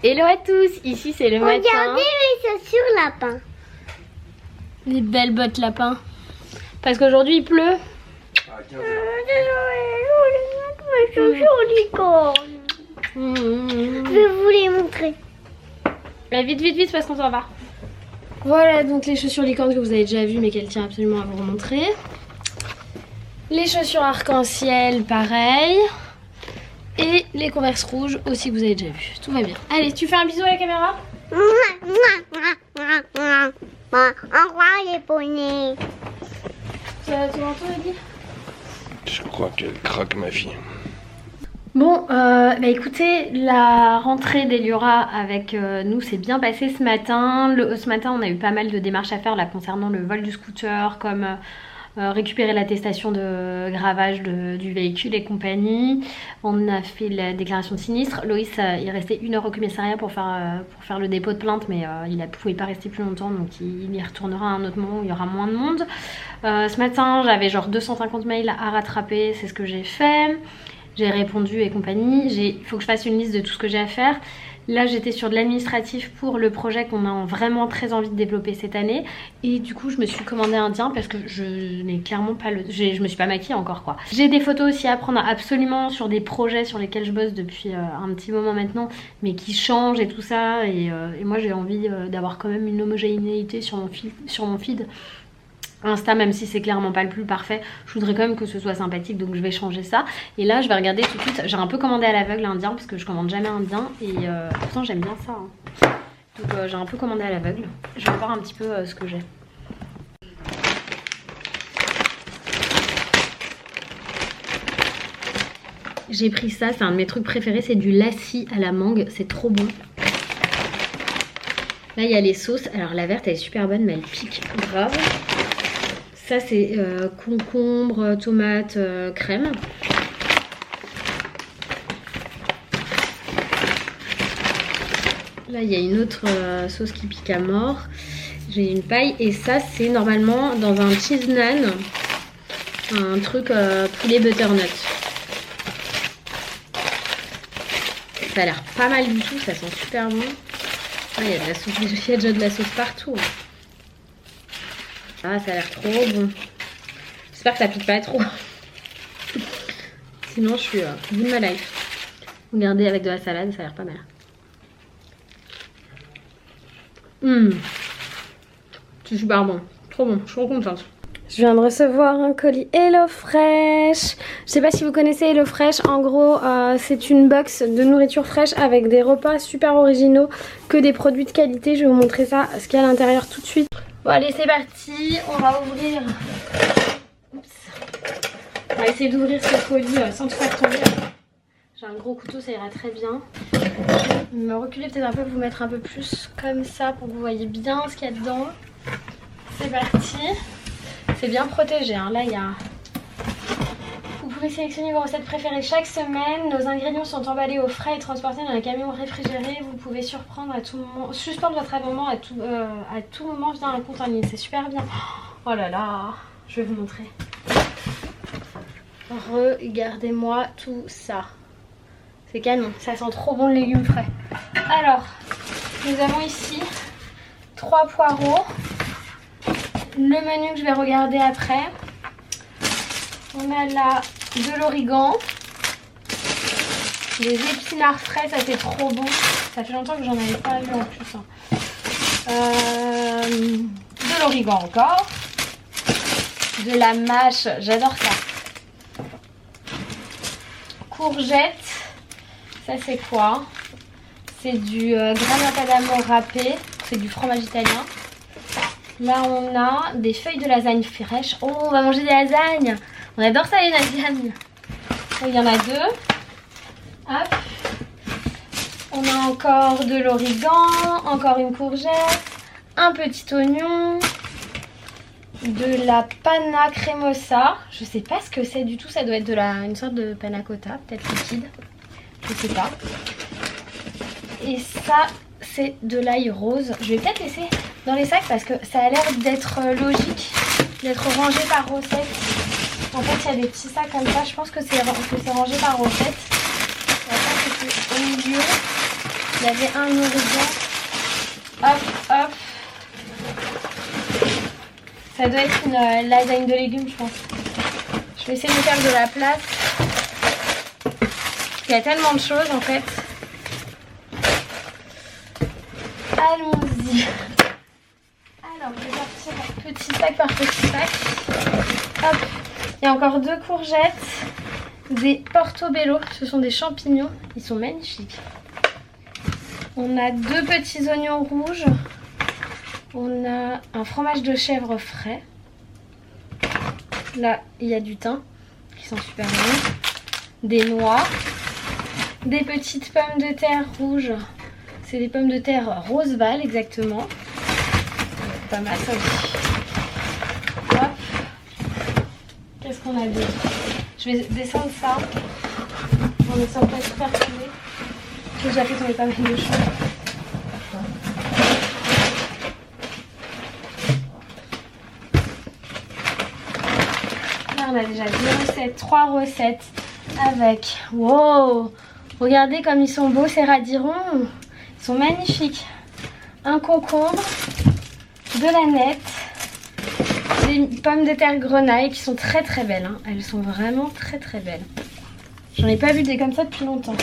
Hello à tous, ici c'est le matin. Regardez mes chaussures lapin. Les belles bottes lapin. Parce qu'aujourd'hui il pleut. Mes chaussures licorne. Je vais vous les montrer. Vite, vite, vite parce qu'on s'en va. Voilà donc les chaussures licorne que vous avez déjà vues mais qu'elle tient absolument à vous remontrer. Les chaussures arc-en-ciel pareil. Et les Converse rouges aussi que vous avez déjà vues. Tout va bien. Allez, tu fais un bisou à la caméra? Au revoir les poneys. Tu m'entends, Eddie? Je crois qu'elle craque, ma fille. Bon, écoutez, la rentrée d'Eliora avec nous s'est bien passée ce matin. Ce matin, on a eu pas mal de démarches à faire là concernant le vol du scooter, comme récupérer l'attestation de gravage du véhicule et compagnie. On a fait la déclaration de sinistre. Loïs, il restait 1 heure au commissariat pour faire le dépôt de plainte, mais il ne pouvait pas rester plus longtemps, donc il y retournera à un autre moment où il y aura moins de monde. Ce matin, j'avais genre 250 mails à rattraper, c'est ce que j'ai fait. J'ai répondu et compagnie. Il faut que je fasse une liste de tout ce que j'ai à faire. Là, j'étais sur de l'administratif pour le projet qu'on a vraiment très envie de développer cette année. Et du coup, je me suis commandé indien parce que je n'ai clairement pas je me suis pas maquillée encore quoi. J'ai des photos aussi à prendre absolument sur des projets sur lesquels je bosse depuis un petit moment maintenant, mais qui changent et tout ça. Et moi, j'ai envie d'avoir quand même une homogénéité sur mon feed. Insta, même si c'est clairement pas le plus parfait, je voudrais quand même que ce soit sympathique, donc je vais changer ça. Et là je vais regarder tout de suite, j'ai un peu commandé à l'aveugle indien parce que je commande jamais indien et pourtant j'aime bien ça hein. Donc j'ai un peu commandé à l'aveugle. Je vais voir un petit peu ce que j'ai. J'ai pris ça, c'est un de mes trucs préférés, c'est du lassi à la mangue, c'est trop bon. Là il y a les sauces, alors la verte elle est super bonne mais elle pique grave. Ça c'est concombre, tomate, crème. Là il y a une autre sauce qui pique à mort. J'ai une paille et ça c'est normalement dans un cheese naan. Un truc poulet butternut. Ça a l'air pas mal du tout, ça sent super bon. Ah, il y a de la sauce, il y a déjà de la sauce partout. Ah, ça a l'air trop bon. J'espère que ça pique pas trop. Sinon, je suis au bout de ma life. Regardez, avec de la salade, ça a l'air pas mal. C'est super bon. Trop bon. Je suis trop contente. Je viens de recevoir un colis HelloFresh. Je sais pas si vous connaissez HelloFresh. En gros, c'est une box de nourriture fraîche avec des repas super originaux, que des produits de qualité. Je vais vous montrer ça, ce qu'il y a à l'intérieur tout de suite. Bon allez c'est parti, on va ouvrir. Oups. On va essayer d'ouvrir ce colis sans tout faire tomber. J'ai un gros couteau, ça ira très bien. Je vais me reculer peut-être un peu, vous mettre un peu plus comme ça pour que vous voyez bien ce qu'il y a dedans. C'est parti. C'est bien protégé hein. Là il y a... Vous pouvez sélectionner vos recettes préférées chaque semaine. Nos ingrédients sont emballés au frais et transportés dans les camions réfrigérés. Vous pouvez suspendre votre abonnement à tout moment via un compte en ligne. C'est super bien. Oh là là, je vais vous montrer. Regardez-moi tout ça. C'est canon, ça sent trop bon le légume frais. Alors, nous avons ici 3 poireaux. Le menu que je vais regarder après. On a là de l'origan, des épinards frais, ça c'est trop bon. Ça fait longtemps que j'en avais pas eu en plus. De l'origan encore, de la mâche, j'adore ça. Courgettes, ça c'est quoi? C'est du grana padano râpé, c'est du fromage italien. Là on a des feuilles de lasagne fraîches. Oh, on va manger des lasagnes! On adore ça les lasagnes. Il y en a 2. Hop. On a encore de l'origan, encore une courgette, un petit oignon, de la panna cremosa. Je sais pas ce que c'est du tout, ça doit être une sorte de panna cotta, peut-être liquide. Je sais pas. Et ça, c'est de l'ail rose. Je vais peut-être laisser dans les sacs parce que ça a l'air d'être logique, d'être rangé par recette. En fait, il y a des petits sacs comme ça. Je pense que c'est rangé par recette. Après, c'est au milieu. Il y avait un horizon. Hop, hop. Ça doit être une lasagne de légumes, je pense. Je vais essayer de me faire de la place. Il y a tellement de choses en fait. Allons-y. Alors, je vais partir petit sac par petit sac. Hop. Il y a encore 2 courgettes. Des portobello. Ce sont des champignons. Ils sont magnifiques. On a 2 petits oignons rouges. On a un fromage de chèvre frais. Là, il y a du thym qui sent super bon. Des noix. Des petites pommes de terre rouges. C'est des pommes de terre Roseval exactement. Pas mal ça aussi. Hop. Qu'est-ce qu'on a d'autre? Je vais descendre ça. On ne sent pas super tombé. J'ai déjà fait tomber pas mal de choses. Là on a déjà 2 recettes, 3 recettes avec. Wow! Regardez comme ils sont beaux ces radirons. Ils sont magnifiques. Un concombre, de l'aneth, des pommes de terre grenaille qui sont très très belles. Hein. Elles sont vraiment très très belles. J'en ai pas vu des comme ça depuis longtemps.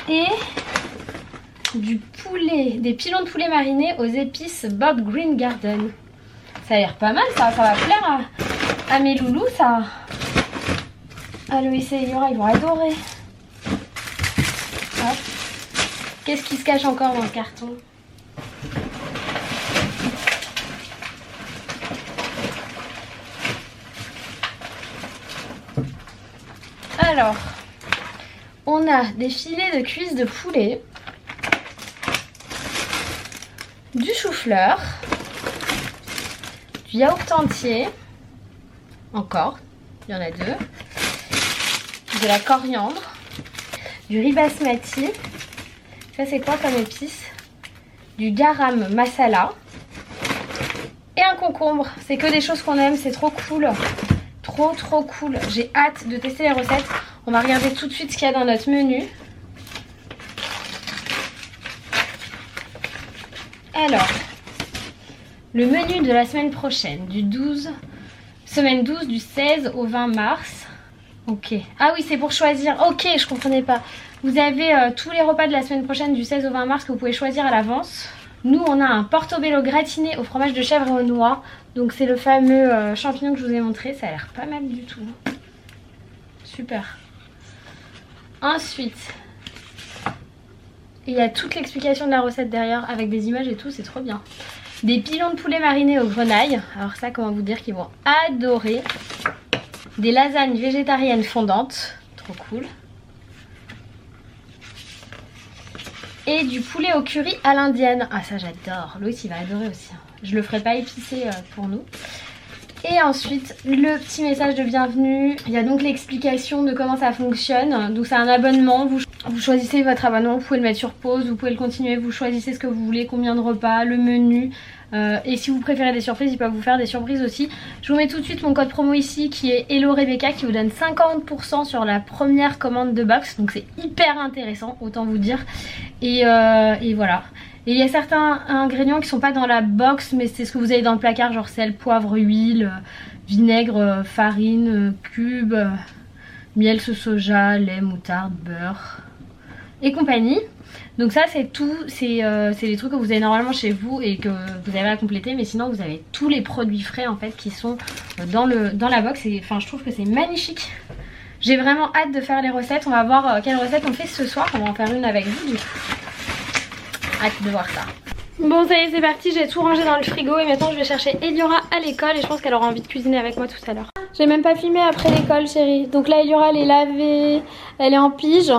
Et du poulet, des pilons de poulet marinés aux épices Bob Green Garden. Ça a l'air pas mal ça, ça va plaire à mes loulous ça. Aloïs et Eliora ils vont adorer. Hop. Qu'est-ce qui se cache encore dans le carton? Alors, on a des filets de cuisses de poulet, du chou-fleur, du yaourt entier, encore, il y en a 2, de la coriandre, du riz basmati, ça c'est quoi comme épice? Du garam masala et un concombre. C'est que des choses qu'on aime, c'est trop cool. Trop cool. J'ai hâte de tester les recettes. On va regarder tout de suite ce qu'il y a dans notre menu. Alors, le menu de la semaine prochaine, semaine 12 du 16 au 20 mars. Ok. Ah oui, c'est pour choisir. Ok, je comprenais pas. Vous avez tous les repas de la semaine prochaine du 16 au 20 mars que vous pouvez choisir à l'avance. Nous, on a un portobello gratiné au fromage de chèvre et aux noix. Donc c'est le fameux champignon que je vous ai montré. Ça a l'air pas mal du tout. Super. Ensuite, il y a toute l'explication de la recette derrière avec des images et tout. C'est trop bien. Des pilons de poulet marinés aux grenailles. Alors ça, comment vous dire qu'ils vont adorer. Des lasagnes végétariennes fondantes. Trop cool. Et du poulet au curry à l'indienne. Ah ça j'adore. Loïs il va adorer aussi. Je le ferai pas épicé pour nous. Et ensuite le petit message de bienvenue. Il y a donc l'explication de comment ça fonctionne. Donc c'est un abonnement. Vous choisissez votre abonnement. Vous pouvez le mettre sur pause. Vous pouvez le continuer. Vous choisissez ce que vous voulez. Combien de repas. Le menu. Et si vous préférez des surprises, ils peuvent vous faire des surprises aussi. Je vous mets tout de suite mon code promo ici qui est Hello Rebecca qui vous donne 50% sur la première commande de box. Donc c'est hyper intéressant, autant vous dire. Et voilà. Et il y a certains ingrédients qui sont pas dans la box, mais c'est ce que vous avez dans le placard, genre sel, poivre, huile, vinaigre, farine, cube, miel, sauce soja, lait, moutarde, beurre et compagnie. Donc ça c'est tout, c'est les trucs que vous avez normalement chez vous et que vous avez à compléter, mais sinon vous avez tous les produits frais en fait qui sont dans la box et enfin je trouve que c'est magnifique. J'ai vraiment hâte de faire les recettes, on va voir quelle recette on fait ce soir, on va en faire une avec vous du coup. Hâte de voir ça. Bon ça y est c'est parti, j'ai tout rangé dans le frigo et maintenant je vais chercher Eliora à l'école et je pense qu'elle aura envie de cuisiner avec moi tout à l'heure. J'ai même pas filmé après l'école chérie, donc là Eliora elle est lavée, elle est en pige.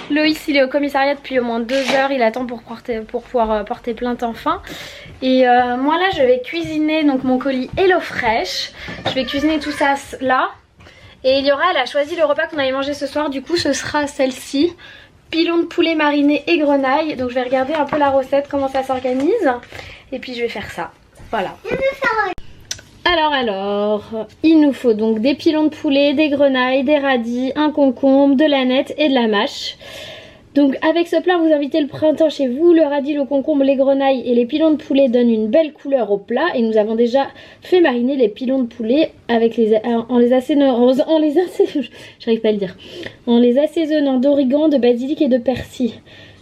Loïs il est au commissariat depuis au moins 2 heures, il attend pour pouvoir porter plainte enfin. Et moi là je vais cuisiner donc mon colis HelloFresh. Je vais cuisiner tout ça là. Et Eliora elle a choisi le repas qu'on allait manger ce soir, du coup ce sera celle-ci. Pilons de poulet mariné et grenaille. Donc je vais regarder un peu la recette, comment ça s'organise. Et puis je vais faire ça. Voilà. Alors, il nous faut donc des pilons de poulet, des grenailles, des radis, un concombre, de l'aneth et de la mâche. Donc avec ce plat, vous invitez le printemps chez vous. Le radis, le concombre, les grenailles et les pilons de poulet donnent une belle couleur au plat. Et nous avons déjà fait mariner les pilons de poulet avec en les assaisonnant d'origan, de basilic et de persil.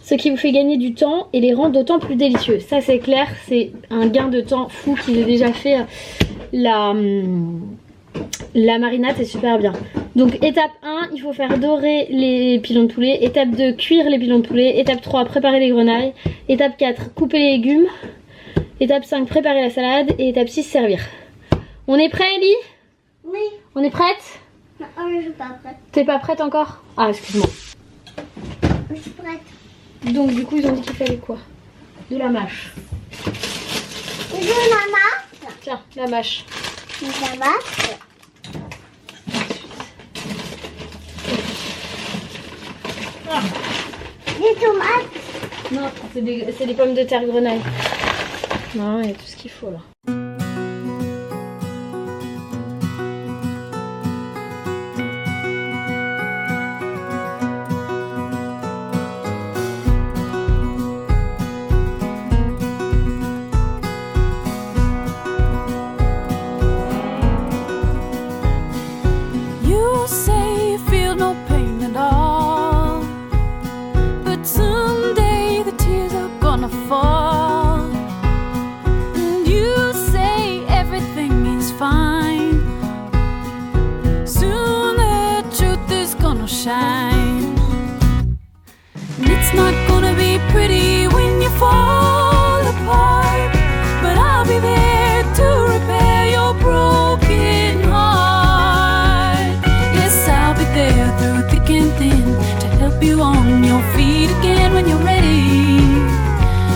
Ce qui vous fait gagner du temps et les rend d'autant plus délicieux. Ça c'est clair, c'est un gain de temps fou qu'ils aient déjà fait la marinade, c'est super bien. Donc étape 1, il faut faire dorer les pilons de poulet. Étape 2, cuire les pilons de poulet. Étape 3, préparer les grenailles. Étape 4, couper les légumes. Étape 5, préparer la salade. Et étape 6, servir. On est prêt, Ellie? Oui. On est prête? Non, je suis pas prête. T'es pas prête encore? Ah, excuse-moi. Je suis prête. Donc du coup, ils ont dit qu'il fallait quoi? De la mâche. Je veux la mâche. Tiens, la mâche. La mâche. Des tomates. Non, c'est des pommes de terre grenaille. Non, il y a tout ce qu'il faut là. You say you feel no pain at all, but someday the tears are gonna fall. And you say everything is fine. Soon the truth is gonna shine. And it's not gonna be pretty when you fall apart, but I'll be there to repair your broken heart. Yes, I'll be there through thick and thin to help you on your feet again when you're ready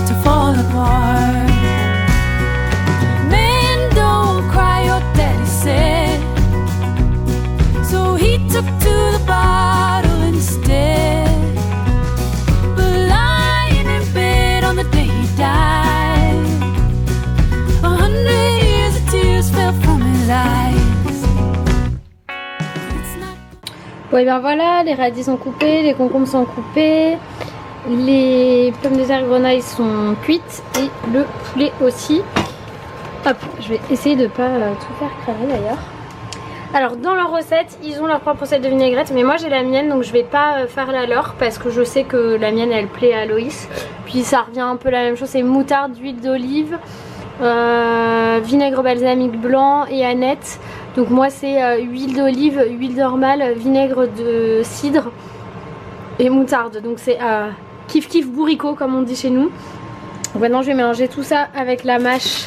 to fall apart. Man, don't cry, your daddy said. So he took to the bottle instead. But lying in bed on the day he died, 100 years of tears fell from his eyes. It's not Bon et bien voilà, les radis sont coupés, les concombres sont coupés, les pommes de terre grenaille sont cuites et le poulet aussi. Hop, je vais essayer de pas tout faire cramer d'ailleurs. Alors dans leur recette, ils ont leur propre recette de vinaigrette, mais moi j'ai la mienne donc je vais pas faire la leur parce que je sais que la mienne elle plaît à Loïs. Puis ça revient un peu la même chose, c'est moutarde, huile d'olive, vinaigre balsamique blanc et aneth. Donc moi c'est huile d'olive, huile normale, vinaigre de cidre et moutarde. Donc c'est kiff kiff bourricot comme on dit chez nous. Donc maintenant je vais mélanger tout ça avec la mâche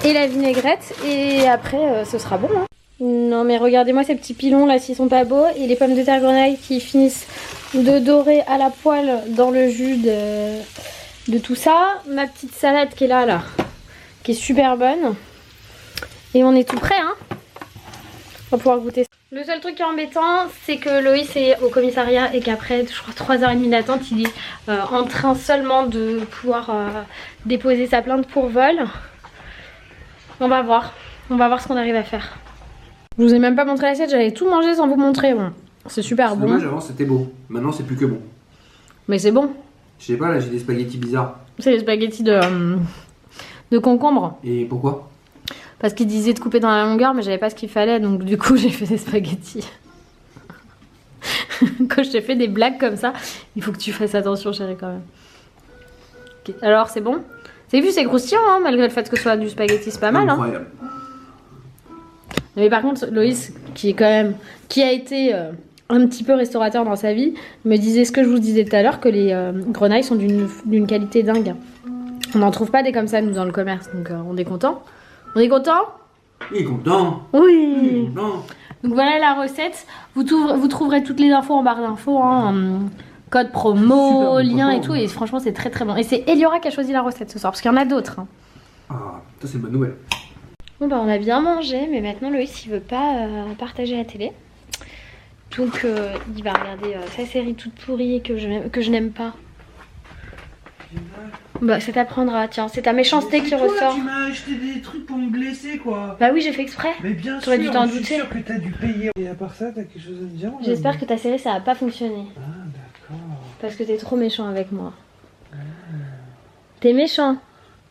et la vinaigrette et après ce sera bon hein. Non mais regardez-moi ces petits pilons là s'ils sont pas beaux. Et les pommes de terre grenaille qui finissent de dorer à la poêle dans le jus de tout ça. Ma petite salade qui est là, qui est super bonne. Et on est tout prêt hein. On va pouvoir goûter. Le seul truc qui est embêtant c'est que Loïs est au commissariat et qu'après je crois 3h30 d'attente il est en train seulement de pouvoir déposer sa plainte pour vol. On va voir ce qu'on arrive à faire. Je vous ai même pas montré l'assiette, j'avais tout mangé sans vous montrer. Bon, c'est super bon. Dommage, avant c'était beau. Maintenant c'est plus que bon. Mais c'est bon. Je sais pas, là j'ai des spaghettis bizarres. C'est les spaghettis de concombre. Et pourquoi? Parce qu'il disait de couper dans la longueur, mais j'avais pas ce qu'il fallait, donc du coup j'ai fait des spaghettis. Quand je t'ai fait des blagues comme ça, il faut que tu fasses attention chérie quand même. Okay. Alors c'est bon? C'est vu, c'est croustillant hein, malgré le fait que ce soit du spaghetti, c'est pas mal hein. Incroyable. Mais par contre Loïs qui a été un petit peu restaurateur dans sa vie me disait ce que je vous disais tout à l'heure, que les grenailles sont d'une qualité dingue. On n'en trouve pas des comme ça nous dans le commerce, donc on est content. On est content? Il est content. Oui. Il est content. Donc voilà la recette, vous trouverez toutes les infos en barre d'infos hein, code promo, lien et tout, et franchement c'est très très bon. Et c'est Eliora qui a choisi la recette ce soir parce qu'il y en a d'autres hein. Ah, ça c'est une bonne nouvelle. Bon bah on a bien mangé, mais maintenant Loïs il veut pas partager la télé. Donc il va regarder sa série toute pourrie que je n'aime pas. Bah ça t'apprendra, tiens, c'est ta méchanceté qui ressort. Tu m'as acheté des trucs pour me blesser quoi. Bah oui j'ai fait exprès. Mais bien T'aurais sûr, dû t'en je suis douter. sûr que t'as dû payer. Et à part ça, t'as quelque chose à me dire? J'espère que ta série ça va pas fonctionner. Ah d'accord. Parce que t'es trop méchant avec moi. T'es méchant.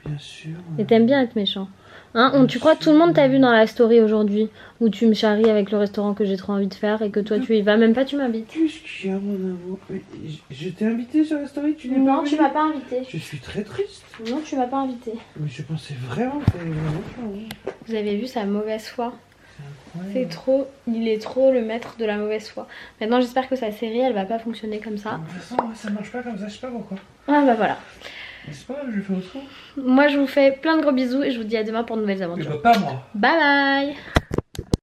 Bien sûr. Et t'aimes bien être méchant. Hein, tu crois que tout le monde t'a vu dans la story aujourd'hui où tu me charries avec le restaurant que j'ai trop envie de faire et que toi tu y vas, même pas tu m'invites. Qu'est-ce qu'il y a, mon amour? Mais je t'ai invité sur la story, tu n'es pas Non, venu. tu m'as pas invité. Je suis très triste. Non, tu m'as pas invité. Mais je pensais vraiment que t'allais vraiment faire. Vous avez vu sa mauvaise foi. Ouais. C'est trop, il est trop le maître de la mauvaise foi. Maintenant j'espère que sa série elle va pas fonctionner comme ça. De toute façon, moi, ça marche pas comme ça, je sais pas pourquoi. Ah bah voilà. Mais c'est pas grave, je vais faire autre chose. Moi je vous fais plein de gros bisous et je vous dis à demain pour de nouvelles Et aventures. bah, pas moi. Bye bye.